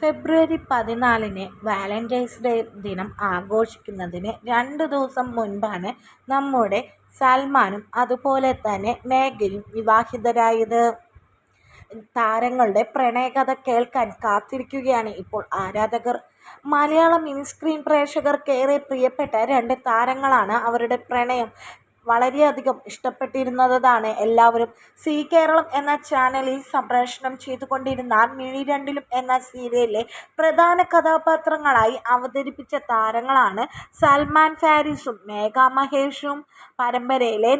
ഫെബ്രുവരി 14-ന് Valentine's day ദിനം ആഘോഷിക്കുന്നതിന് 2 ദിവസം മുൻപാണ് നമ്മുടെ സൽമാനും അതുപോലെ തന്നെ മേഘയും വിവാഹിതരായത്. താരങ്ങളുടെ പ്രണയകഥ കേൾക്കാൻ കാത്തിരിക്കുകയാണ് ഇപ്പോൾ ആരാധകർ. മലയാള മിനി സ്ക്രീൻ പ്രേക്ഷകർക്കേറെ പ്രിയപ്പെട്ട 2 താരങ്ങളാണ്. അവരുടെ പ്രണയം വളരെയധികം ഇഷ്ടപ്പെട്ടിരുന്നതാണ് എല്ലാവരും. സി കേരളം എന്ന ചാനലിൽ സംപ്രേഷണം ചെയ്തുകൊണ്ടിരുന്ന മിഴി രണ്ടിലും എന്ന സീരിയലിലെ പ്രധാന കഥാപാത്രങ്ങളായി അവതരിപ്പിച്ച താരങ്ങളാണ് സൽമാൻ ഫാരിസും മേഘ മഹേഷും. പരമ്പരയിലെ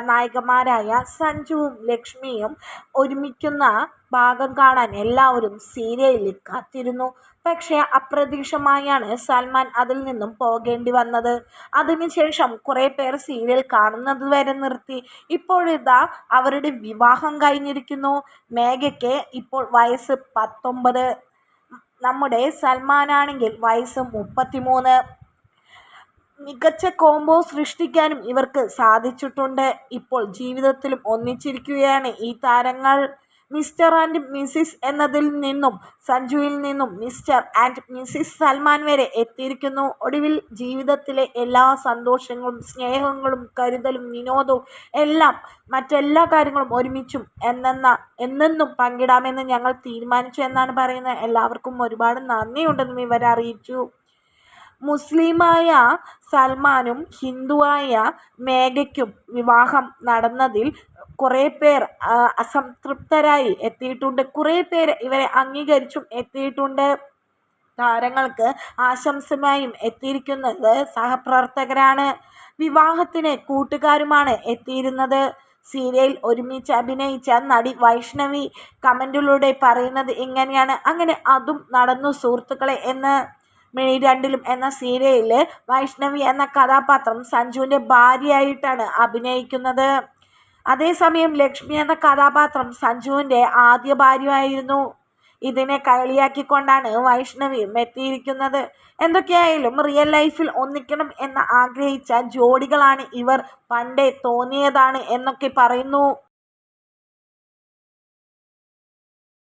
നായികമാരായ സഞ്ജുവും ലക്ഷ്മിയും ഒരുമിക്കുന്ന ഭാഗം കാണാൻ എല്ലാവരും സീരിയലിൽ കാത്തിരുന്നു. പക്ഷേ അപ്രതീക്ഷിതമായാണ് സൽമാൻ അതിൽ നിന്നും പോകേണ്ടി വന്നത്. അതിനുശേഷം കുറേ പേർ സീരിയൽ കാണുന്നത് വരെ നിർത്തി. ഇപ്പോഴിതാ അവരുടെ വിവാഹം കഴിഞ്ഞിരിക്കുന്നു. മേഘയ്ക്ക് ഇപ്പോൾ വയസ്സ് 19, നമ്മുടെ സൽമാനാണെങ്കിൽ വയസ്സ് 33. മികച്ച കോംബോ സൃഷ്ടിക്കാനും ഇവർക്ക് സാധിച്ചിട്ടുണ്ട്. ഇപ്പോൾ ജീവിതത്തിലും ഒന്നിച്ചിരിക്കുകയാണ് ഈ താരങ്ങൾ. മിസ്റ്റർ ആൻഡ് മിസിസ് എന്നതിൽ നിന്നും സഞ്ജുവിൽ നിന്നും മിസ്റ്റർ ആൻഡ് മിസിസ് സൽമാൻ വരെ എത്തിയിരിക്കുന്നു. ഒടുവിൽ ജീവിതത്തിലെ എല്ലാ സന്തോഷങ്ങളും സ്നേഹങ്ങളും കരുതലും വിനോദവും എല്ലാം മറ്റെല്ലാ കാര്യങ്ങളും ഒരുമിച്ചും എന്നെന്നും പങ്കിടാമെന്ന് ഞങ്ങൾ തീരുമാനിച്ചു എന്നാണ് പറയുന്നത്. എല്ലാവർക്കും ഒരുപാട് നന്ദിയുണ്ടെന്നും ഇവർ അറിയിച്ചു. മുസ്ലിമായ സൽമാനും ഹിന്ദുവായ മേഘയ്ക്കും വിവാഹം നടന്നതിൽ കുറേ പേർ അസംതൃപ്തരായി എത്തിയിട്ടുണ്ട്. കുറേ പേർ ഇവരെ അംഗീകരിച്ചും എത്തിയിട്ടുണ്ട്. താരങ്ങൾക്ക് ആശംസയുമായും എത്തിയിരിക്കുന്നത് സഹപ്രവർത്തകരാണ്. വിവാഹത്തിന് കൂട്ടുകാരുമാണ് എത്തിയിരുന്നത്. സീരിയൽ ഒരുമിച്ച് അഭിനയിച്ച നടി വൈഷ്ണവി കമൻറ്റിലൂടെ പറയുന്നത് ഇങ്ങനെയാണ്: അങ്ങനെ അതും നടന്നു സുഹൃത്തുക്കളെ എന്ന്. മിഴി രണ്ടിലും എന്ന സീരിയലിൽ വൈഷ്ണവി എന്ന കഥാപാത്രം സഞ്ജുവിൻ്റെ ഭാര്യയായിട്ടാണ് അഭിനയിക്കുന്നത്. അതേസമയം ലക്ഷ്മി എന്ന കഥാപാത്രം സഞ്ജുവിൻ്റെ ആദ്യ ഭാര്യയായിരുന്നു. ഇതിനെ കളിയാക്കിക്കൊണ്ടാണ് വൈഷ്ണവിയും എത്തിയിരിക്കുന്നത്. എന്തൊക്കെയായാലും റിയൽ ലൈഫിൽ ഒന്നിക്കണം എന്ന് ആഗ്രഹിച്ച ജോഡികളാണ് ഇവർ. പണ്ടേ തോന്നിയതാണ് എന്നൊക്കെ പറയുന്നു.